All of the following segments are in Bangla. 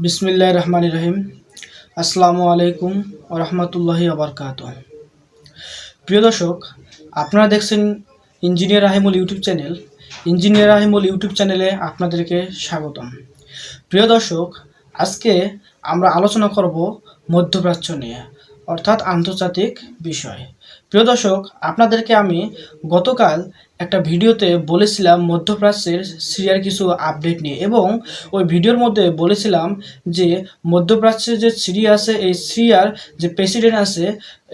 বিসমিল্লাহির রহমানির রহিম। আসসালামু আলাইকুম ওয়া রাহমাতুল্লাহি ওয়া বারাকাতুহু। প্রিয় দর্শক, আপনারা দেখছেন engineer Rahimul YouTube channel. Engineer Rahimul YouTube চ্যানেলে আপনাদেরকে স্বাগতম। প্রিয় দর্শক, আজকে আমরা আলোচনা করব মধ্যপ্রাচ্য নিয়ে, অর্থাৎ আন্তর্জাতিক বিষয়। প্রিয় দর্শক, আপনাদেরকে আমি গতকাল একটা ভিডিওতে বলেছিলাম মধ্যপ্রাচ্যের সিরিয়ার কিছু আপডেট নিয়ে, এবং ওই ভিডিওর মধ্যে বলেছিলাম যে মধ্যপ্রাচ্যের যে সিরিয়া আছে, এই সিরিয়ার যে প্রেসিডেন্ট আছে,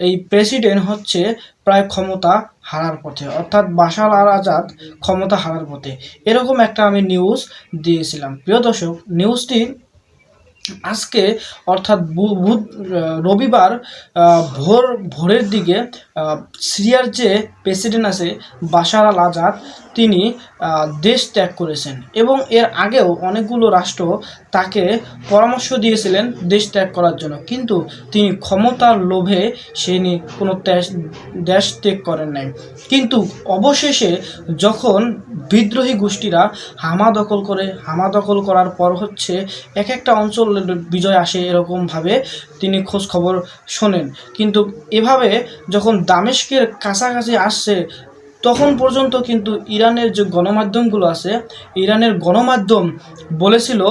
এই প্রেসিডেন্ট হচ্ছে প্রায় ক্ষমতা হারার পথে, অর্থাৎ বাশার আল আসাদ ক্ষমতা হারার পথে, এরকম একটা আমি নিউজ দিয়েছিলাম। প্রিয় দর্শক, নিউজটি আজকে অর্থাৎ রবিবার ভোরের দিকে সিরিয়ার যে প্রেসিডেন্ট আছে বাশার আল আসাদ, তিনি দেশ ত্যাগ করেছেন, এবং এর আগেও অনেকগুলো রাষ্ট্র তাকে পরামর্শ দিয়েছিলেন দেশ ত্যাগ করার জন্য, কিন্তু তিনি ক্ষমতার লোভে তিনি কোনো দেশ ত্যাগ করেন নাই। কিন্তু অবশেষে যখন বিদ্রোহী গোষ্ঠীরা হামা দখল করার পর হচ্ছে এক একটা অঞ্চল বিজয় আসে, এরকমভাবে তিনি খোঁজ খবর শোনেন। কিন্তু এভাবে যখন দামেস্কের কাছাকাছি আসছে, তখন পর্যন্ত কিন্তু ইরানের যে গণমাধ্যমগুলো আছে, ইরানের গণমাধ্যম বলেছিল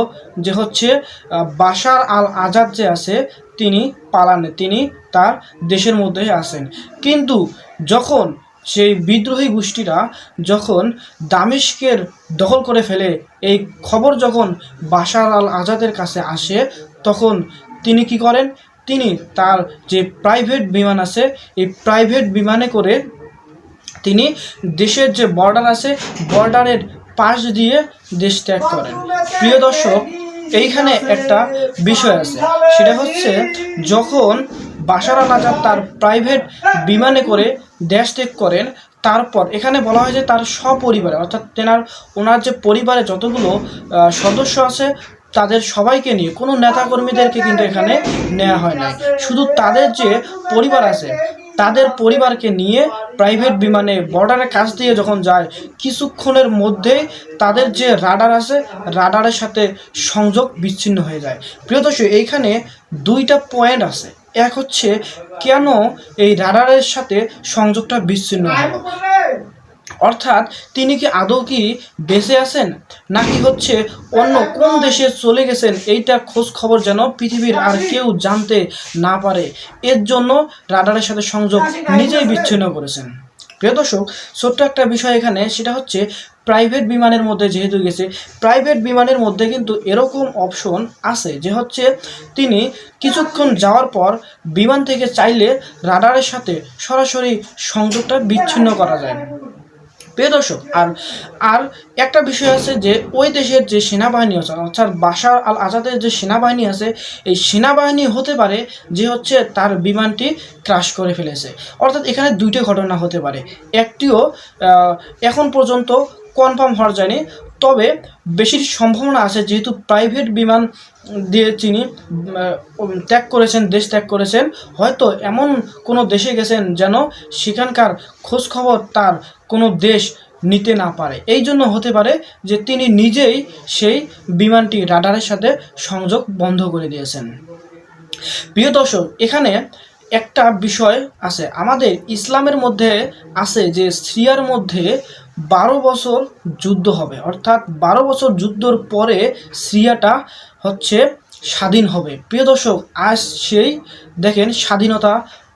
যে হচ্ছে বাশার আল আসাদ যে আছে তিনি পালানে, তিনি তার দেশের মধ্যে আছেন। কিন্তু যখন সেই বিদ্রোহী গোষ্ঠীরা যখন দামেস্কের দখল করে ফেলে, এই খবর যখন বাশার আল আসাদের কাছে আসে, তখন তিনি কি করেন, তিনি তার যে প্রাইভেট বিমান আছে, এই প্রাইভেট বিমানে করে তিনি দেশের যে বর্ডার আছে, বর্ডারের পাশ দিয়ে দেশ ত্যাগ করেন। প্রিয় দর্শক, এইখানে একটা বিষয় আছে, সেটা হচ্ছে যখন বাশার আল আসাদ তার প্রাইভেট বিমানে করে দেশ ত্যাগ করেন, তারপর এখানে বলা হয় যে তার সপরিবারে, অর্থাৎ ওনার যে পরিবারে যতগুলো সদস্য আছে তাদের সবাইকে নিয়ে, কোনো নেতাকর্মীদেরকে কিন্তু এখানে নেওয়া হয় নাই, শুধু তাদের যে পরিবার আছে তাদের পরিবারকে নিয়ে প্রাইভেট বিমানে বর্ডারের কাছ দিয়ে যখন যায়, কিছুক্ষণের মধ্যেই তাদের যে রাডার আছে, রাডারের সাথে সংযোগ বিচ্ছিন্ন হয়ে যায়। প্রিয় দর্শক, এইখানে দুইটা পয়েন্ট আছে। এক হচ্ছে কেন এই রাডারের সাথে সংযোগটা বিচ্ছিন্ন হলো, অর্থাৎ তিনি কি আদৌ কি বেঁচে আছেন, নাকি হচ্ছে অন্য কোন দেশে চলে গেছেন, এইটা খোঁজ খবর যেন পৃথিবীর আর কেউ জানতে না পারে, এর জন্য রাডারের সাথে সংযোগ নিজেই বিচ্ছিন্ন করেছেন। প্রিয় দর্শক, ছোট্ট একটা বিষয় এখানে, সেটা হচ্ছে প্রাইভেট বিমানের মধ্যে যেহেতু গেছে, প্রাইভেট বিমানের মধ্যে কিন্তু এরকম অপশন আছে যে হচ্ছে তিনি কিছুক্ষণ যাওয়ার পর বিমান থেকে চাইলে রাডারের সাথে সরাসরি সংযোগটা বিচ্ছিন্ন করা যায়। প্রিয় দর্শক, আর একটা বিষয় আছে যে ওই দেশের যে সেনাবাহিনী আছে, অর্থাৎ বাশার আল আসাদের যে সেনাবাহিনী আছে, এই সেনাবাহিনী হতে পারে যে হচ্ছে তার বিমানটি ক্র্যাশ করে ফেলেছে। অর্থাৎ এখানে দুইটি ঘটনা হতে পারে, একটিও এখন পর্যন্ত কনফার্ম হওয়া যায়নি, তবে বেশি সম্ভাবনা আছে যেহেতু প্রাইভেট বিমান দিয়ে তিনি দেশ ত্যাগ করেছেন, হয়তো এমন কোনো দেশে গেছেন যেন সেখানকার খোঁজখবর তার কোনো দেশ নিতে না পারে। এই জন্য হতে পারে যে তিনি নিজেই সেই বিমানটি রাডারের সাথে সংযোগ বন্ধ করে দিয়েছেন। প্রিয় দর্শক, এখানে একটা বিষয় আছে, আমাদের ইসলামের মধ্যে আছে যে সিরিয়ার মধ্যে 12 বছর যুদ্ধ হবে, অর্থাৎ 12 বছর যুদ্ধর পরে সিরিয়াটা হচ্ছে স্বাধীন হবে। প্রিয় দর্শক, আজ সেই দেখেন স্বাধীনতা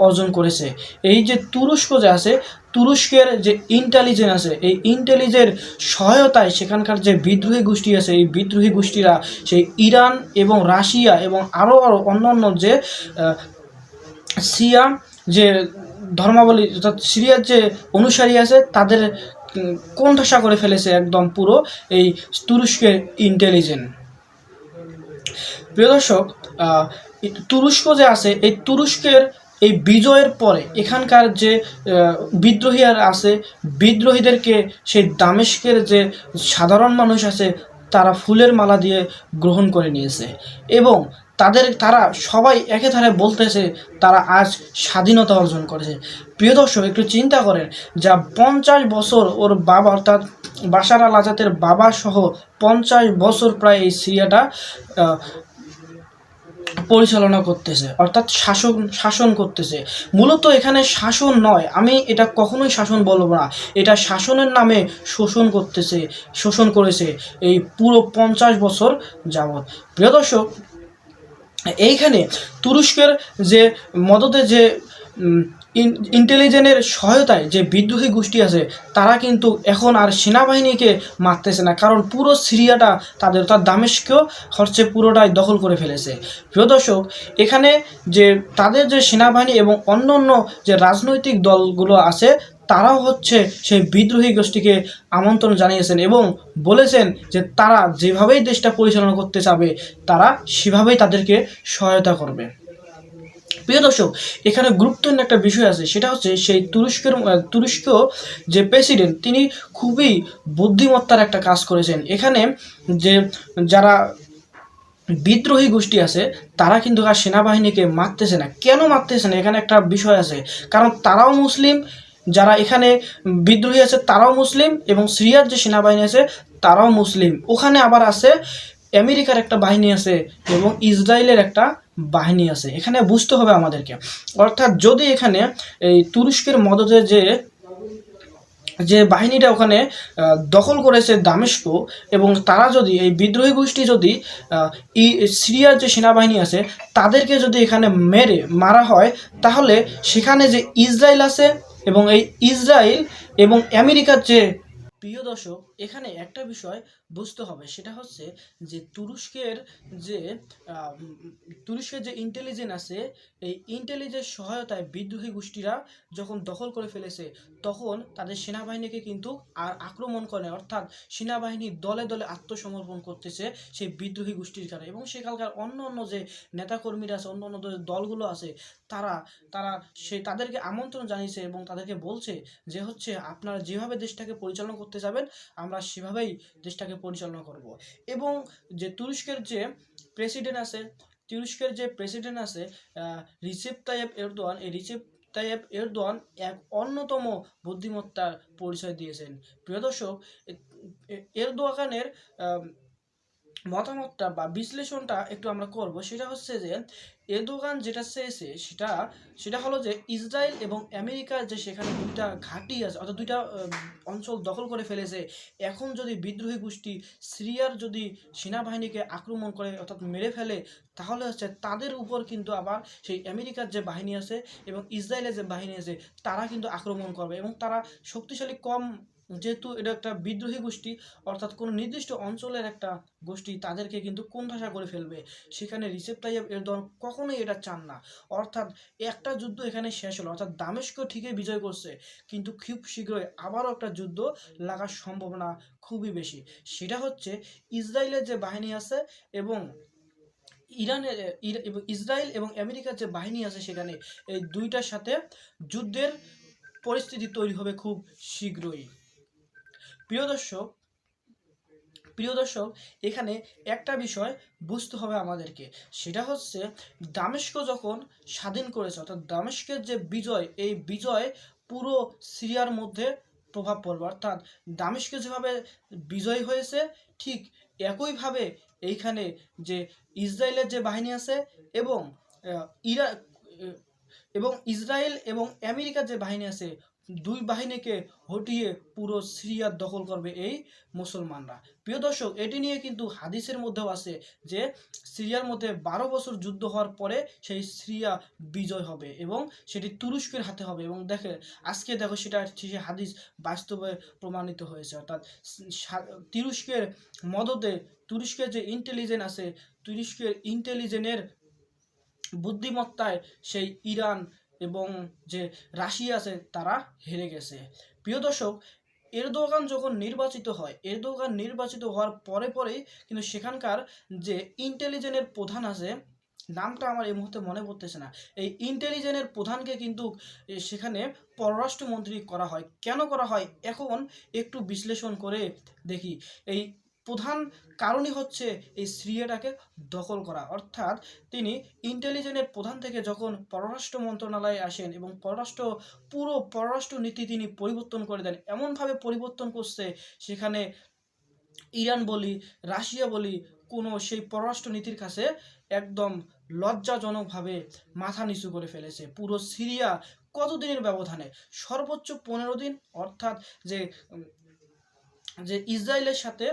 অর্জন করেছে। এই যে তুরস্ক যে আছে, তুরস্কের যে ইন্টেলিজেন্স আছে, এই ইন্টেলিজেন্সের সহায়তায় সেখানকার যে বিদ্রোহী গোষ্ঠী আছে, এই বিদ্রোহী গোষ্ঠীরা সেই ইরান এবং রাশিয়া এবং আরও অন্যান্য যে সিরিয়া যে ধর্মাবলী, অর্থাৎ সিরিয়ার যে অনুসারী আছে, তাদের কোণঠাসা করে ফেলেছে একদম পুরো এই তুরস্কের ইন্টেলিজেন্স। প্রিয় দর্শক, তুরস্ক যে আছে, এই তুরস্কের এই বিজয়ের পরে এখানকার যে বিদ্রোহীরা আছে, বিদ্রোহীদেরকে সেই দামেস্কের যে সাধারণ মানুষ আছে, তারা ফুলের মালা দিয়ে গ্রহণ করে নিয়েছে, এবং তারা সবাই একে ধারে বলতেছে তারা আজ স্বাধীনতা অর্জন করেছে। প্রিয় দর্শক, একটু চিন্তা করেন, যা 50 বছর ওর বাবা, অর্থাৎ বাশার আল আসাদের বাবা সহ 50 বছর প্রায় এই সিরিয়াটা পরিচালনা করতেছে, অর্থাৎ শাসন করতেছে। মূলত এখানে শাসন নয়, আমি এটা কখনোই শাসন বলবো না, এটা শাসনের নামে শোষণ করতেছে, শোষণ করেছে এই পুরো 50 বছর যাবৎ। প্রিয় দর্শক, এইখানে তুরস্কের যে মদতে যে ইন্টেলিজেন্সের সহায়তায় যে বিদ্রোহী গোষ্ঠী আছে, তারা কিন্তু এখন আর সেনাবাহিনীকে মারতেছে না, কারণ পুরো সিরিয়াটা তাদের, অর্থাৎ দামেস্ক হচ্ছে পুরোটাই দখল করে ফেলেছে। প্রিয় দর্শক, এখানে যে তাদের যে সেনাবাহিনী এবং অন্য অন্য যে রাজনৈতিক দলগুলো আছে, তারাও হচ্ছে সেই বিদ্রোহী গোষ্ঠীকে আমন্ত্রণ জানিয়েছেন এবং বলেছেন যে তারা যেভাবেই দেশটা পরিচালনা করতে চাবে, তারা সেভাবেই তাদেরকে সহায়তা করবে। প্রিয় দর্শক, এখানে গুরুত্বপূর্ণ একটা বিষয় আছে, সেটা হচ্ছে সেই তুরস্ক যে প্রেসিডেন্ট, তিনি খুবই বুদ্ধিমত্তার একটা কাজ করেছেন। এখানে যে যারা বিদ্রোহী গোষ্ঠী আছে, তারা কিন্তু আর সেনাবাহিনীকে মারতেছে না। কেন মারতেছে না, এখানে একটা বিষয় আছে, কারণ তারাও মুসলিম, যারা এখানে বিদ্রোহী আছে তারাও মুসলিম, এবং সিরিয়ার যে সেনাবাহিনী আছে তারাও মুসলিম। ওখানে আবার আছে আমেরিকার একটা বাহিনী আছে এবং ইসরায়েলের একটা বাহিনী আছে, এখানে বুঝতে হবে আমাদেরকে। অর্থাৎ যদি এখানে এই তুরস্কের মদতে যে বাহিনীটা ওখানে দখল করেছে দামেস্ক, এবং তারা যদি এই বিদ্রোহী গোষ্ঠী যদি সিরিয়ার যে সেনাবাহিনী আছে তাদেরকে যদি এখানে মারা হয়, তাহলে সেখানে যে ইসরায়েল আছে এবং এই ইসরায়েল এবং আমেরিকার যে, প্রিয় দর্শক, এখানে একটা বিষয় বুঝতে হবে, সেটা হচ্ছে যে যে আহ, তুরস্কের যে ইন্টেলিজেন্স আছে, এই ইন্টেলিজেন্স সহায়তায় বিদ্রোহী গোষ্ঠীরা যখন দখল করে ফেলেছে, তখন তাদের সেনাবাহিনীকে কিন্তু আর আক্রমণ করে, অর্থাৎ সেনাবাহিনী দলে দলে আত্মসমর্পণ করতেছে সেই বিদ্রোহী গোষ্ঠীর কারণে। এবং সেখানকার অন্য অন্য যে নেতাকর্মীরা আছে, অন্য অন্য যে দলগুলো আছে, তারা তারা তাদেরকে আমন্ত্রণ জানিয়েছে এবং তাদেরকে বলছে যে হচ্ছে আপনারা যেভাবে দেশটাকে পরিচালনা করতে যাবেন, আমরা সেভাবেই দেশটাকে পরিচালনা করব। এবং যে তুরস্কের যে প্রেসিডেন্ট আছে রিসেপ তাইয়েপ এরদোয়ান, এই রিসেপ তাইয়েপ এরদোয়ান এক অন্যতম বুদ্ধিমত্তার পরিচয় দিয়েছেন। প্রিয় দর্শক, এরদোয়ানের মতামতটা বা বিশ্লেষণটা একটু আমরা করব, সেটা হচ্ছে যে এরদোগান যেটা চেয়েছে সেটা হলো যে ইসরায়েল এবং আমেরিকার যে সেখানে দুইটা ঘাঁটি আছে, অর্থাৎ দুইটা অঞ্চল দখল করে ফেলেছে, এখন যদি বিদ্রোহী গোষ্ঠী সিরিয়ার যদি সেনাবাহিনীকে আক্রমণ করে, অর্থাৎ মেরে ফেলে, তাহলে হচ্ছে তাদের উপর কিন্তু আবার সেই আমেরিকার যে বাহিনী আছে এবং ইসরায়েলের যে বাহিনী আছে, তারা কিন্তু আক্রমণ করবে এবং তারা শক্তিশালী কম, যেহেতু এটা একটা বিদ্রোহী গোষ্ঠী, অর্থাৎ কোনো নির্দিষ্ট অঞ্চলের একটা গোষ্ঠী, তাদেরকে কিন্তু কোণঠাসা করে ফেলবে। সেখানে রিসেপ তাইয়েপ এরদোয়ান কখনোই এটা চান না। অর্থাৎ একটা যুদ্ধ এখানে শেষ হলো, অর্থাৎ দামেস্ক ঠিকই বিজয় করছে, কিন্তু খুব শীঘ্রই আবারও একটা যুদ্ধ লাগার সম্ভাবনা খুবই বেশি। সেটা হচ্ছে ইসরায়েলের যে বাহিনী আছে এবং ইসরায়েল এবং আমেরিকার যে বাহিনী আছে, সেখানে এই দুইটার সাথে যুদ্ধের পরিস্থিতি তৈরি হবে খুব শীঘ্রই। প্রিয় দর্শক, এখানে একটা বিষয় বুঝতে হবে আমাদেরকে, সেটা হচ্ছে দামেস্ক যখন স্বাধীন করেছে, অর্থাৎ দামেস্কের যে বিজয়, এই বিজয় পুরো সিরিয়ার মধ্যে প্রভাব পড়বে। অর্থাৎ দামেস্কে যেভাবে বিজয় হয়েছে, ঠিক একইভাবে এইখানে যে ইসরায়েলের যে বাহিনী আছে এবং ইরা এবং ইসরায়েল এবং আমেরিকার যে বাহিনী আছে, দুই বাহিনীকে হটিয়ে পুরো সিরিয়া দখল করবে এই মুসলমানরা। প্রিয় দর্শক, এটি নিয়ে কিন্তু হাদিসের মধ্যেও আছে যে সিরিয়ার মধ্যে 12 বছর যুদ্ধ হওয়ার পরে সেই সিরিয়া বিজয় হবে এবং সেটি তুরস্কের হাতে হবে। এবং আজকে দেখো সেটা সেই হাদিস বাস্তবে প্রমাণিত হয়েছে। অর্থাৎ তুরস্কের মদতে, তুরস্কের যে ইন্টেলিজেন্স আছে, তুরস্কের ইন্টেলিজেন্সের বুদ্ধিমত্তায় সেই ইরান এবং যে রাশিয়া আছে, তারা হেরে গেছে। প্রিয় দর্শক, এরদোগান যখন নির্বাচিত হওয়ার পরেই কিন্তু সেখানকার যে ইন্টেলিজেন্সের প্রধান আছে, নামটা আমার এই মুহূর্তে মনে পড়তেছে না, এই ইন্টেলিজেন্সের প্রধানকে কিন্তু সেখানে পররাষ্ট্রমন্ত্রী করা হয়। কেন করা হয়, এখন একটু বিশ্লেষণ করে দেখি। এই প্রধান কারণই হচ্ছে এই সিরিয়াটাকে দখল করা। অর্থাৎ তিনি ইন্টেলিজেন্সের প্রধান থেকে যখন পররাষ্ট্র মন্ত্রণালয়ে আসেন এবং পুরো পররাষ্ট্র নীতি তিনি পরিবর্তন করে দেন, এমনভাবে পরিবর্তন করছে সেখানে ইরান বলি, রাশিয়া বলি, কোনো সেই পররাষ্ট্র নীতির কাছে একদম লজ্জাজনকভাবে মাথা নিচু করে ফেলেছে। পুরো সিরিয়া কতদিনের ব্যবধানে, সর্বোচ্চ 15 দিন, অর্থাৎ যে যে ইসরায়েলের সাথে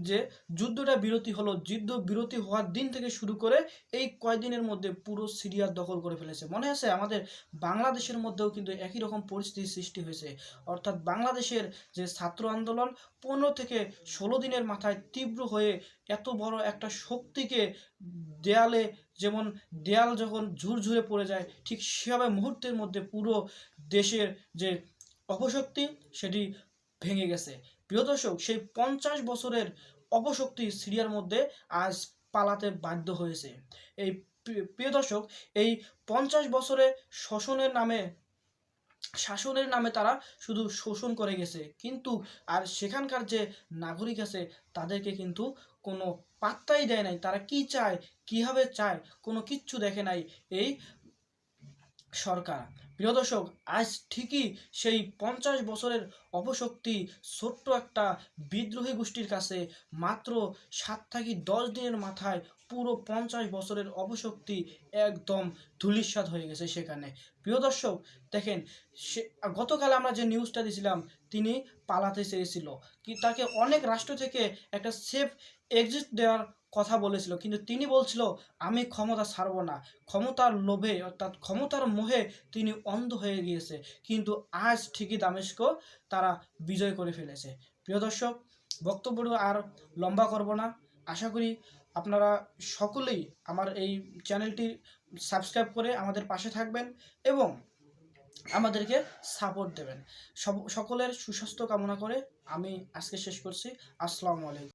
যে যুদ্ধটা বিরতি হলো, যুদ্ধ বিরতি হওয়ার দিন থেকে শুরু করে এই কয়দিনের মধ্যে পুরো সিরিয়া দখল করে ফেলেছে। মনে আছে আমাদের বাংলাদেশের মধ্যেও কিন্তু একই রকম পরিস্থিতির সৃষ্টি হয়েছে, অর্থাৎ বাংলাদেশের যে ছাত্র আন্দোলন 15 থেকে 16 দিনের মাথায় তীব্র হয়ে এত বড় একটা শক্তিকে দেয়ালে, যেমন দেয়াল যখন ঝুরঝুরে পড়ে যায় ঠিক সেভাবে মুহূর্তের মধ্যে পুরো দেশের যে অপশক্তি সেটি ভেঙে গেছে। প্রিয় দর্শক, সেই 50 বছরের অপশক্তি সিরিয়ার মধ্যে আজ পালাতে বাধ্য হয়েছে। এই প্রিয় দর্শক, এই 50 বছরে শাসনের নামে তারা শুধু শোষণ করে গেছে, কিন্তু আর সেখানকার যে নাগরিক আছে তাদেরকে কিন্তু কোনো পাত্তাই দেয় নাই। তারা কি চায়, কিভাবে চায়, কোনো কিচ্ছু দেখে নাই এই সরকার। প্রিয় দর্শক, আজ ঠিকই সেই 50 বছরের অপশক্তি ছোট্ট একটা বিদ্রোহী গোষ্ঠীর কাছে মাত্র 7 থেকে 10 দিনের মাথায় পুরো 50 বছরের অপশক্তি একদম ধূলিসাৎ হয়ে গেছে সেখানে। প্রিয় দর্শক, দেখেন, সে গতকাল আমরা যে নিউজটা দিয়েছিলাম, তিনি পালাতে চেয়েছিল, কি তাকে অনেক রাষ্ট্র থেকে একটা সেফ এক্সিট দেওয়ার কথা বলেছিল, কিন্তু তিনি বলছিল আমি ক্ষমতা ছাড়ব না। ক্ষমতার লোভে, অর্থাৎ ক্ষমতার মোহে তিনি অন্ধ হয়ে গিয়েছে, কিন্তু আজ ঠিকই দামেস্ক তারা বিজয় করে ফেলেছে। প্রিয় দর্শক, বক্তব্য আর লম্বা করব না। আশা করি আপনারা সকলেই আমার এই চ্যানেলটি সাবস্ক্রাইব করে আমাদের পাশে থাকবেন এবং আমাদেরকে সাপোর্ট দেবেন। সকলের সুস্বাস্থ্য কামনা করে আমি আজকে শেষ করছি। আসসালামু আলাইকুম।